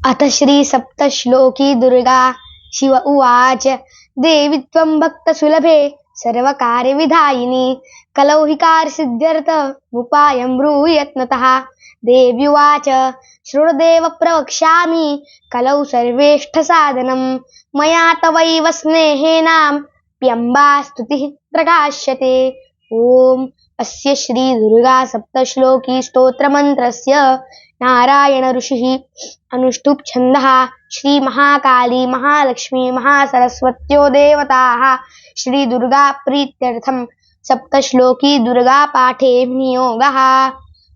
अथ श्री सप्तश्लोकी दुर्गा शिव उवाच देवी त्वं भक्तसुलभे सर्वकार्यविधायिनी कलौ हि कार्यसिद्ध्यर्थ उपायं ब्रूहि यत्नतः। देवी उवाच शृणुदेव प्रवक्ष्यामि कलौ सर्वेष्ठसाधनं मया तवैव स्नेहेनाप्यम्बा स्तुतिः प्रकाश्यते। ॐ अस्य श्री दुर्गा सप्तश्लोकी स्तोत्रमन्त्रस्य नारायण ऋषिः अनुष्टुप् छन्दः। श्री महाकाली महालक्ष्मी महासरस्वत्यो देवताः श्री दुर्गा प्रीत्यर्थं सप्तश्लोकी दुर्गा पाठे नियोगः।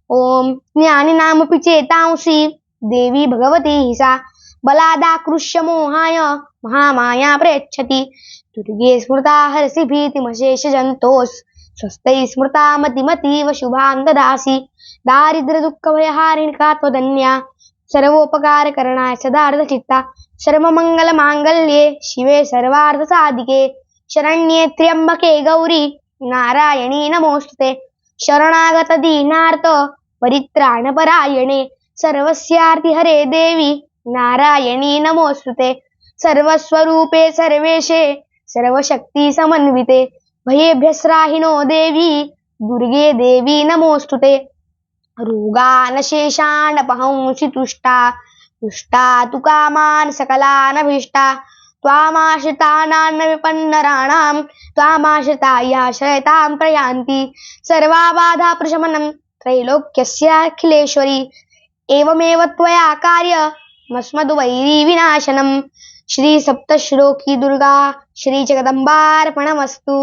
ओम ज्ञानिनामपि चेतांसि देवी भगवती सा बलादाकृष्य मोहाय महामाया प्रयच्छति। दुर्गे स्मृता हरसि भीतिमशेषजन्तोस् स्वस्तैः स्मृता मतिमतीव शुभां ददासि। दारिद्र्य दुःख भयहारिणिका त्वदन्या सर्वोपकारकरणाय सदार्धचित्ता। सर्वमङ्गलमाङ्गल्ये शिवे सर्वार्थसाधिके शरण्ये त्र्यम्बके गौरी नारायणी नमोस्तुते। शरणागत दीनार्थ परित्राणपरायणे सर्वस्यार्ति हरे देवी नारायणी नमोस्तुते। सर्वस्वरूपे सर्वेशे सर्वशक्ति समन्विते भयेभ्यस्त्राहिनो देवी दुर्गे देवी नमोस्तुते। रोगानशेषानपहंसि तुष्टा तुष्टा तु कामान् सकलानभीष्टा। त्वामाश्रितानान्न विपन्नराणां त्वामाश्रिता याश्रयतां प्रयान्ति। सर्वा बाधा प्रशमनं त्रैलोक्यस्याखिलेश्वरी एवमेव त्वया कार्यमस्मद्वैरी विनाशनम्। श्री सप्तश्लोकी दुर्गा श्री जगदम्बार्पणमस्तु।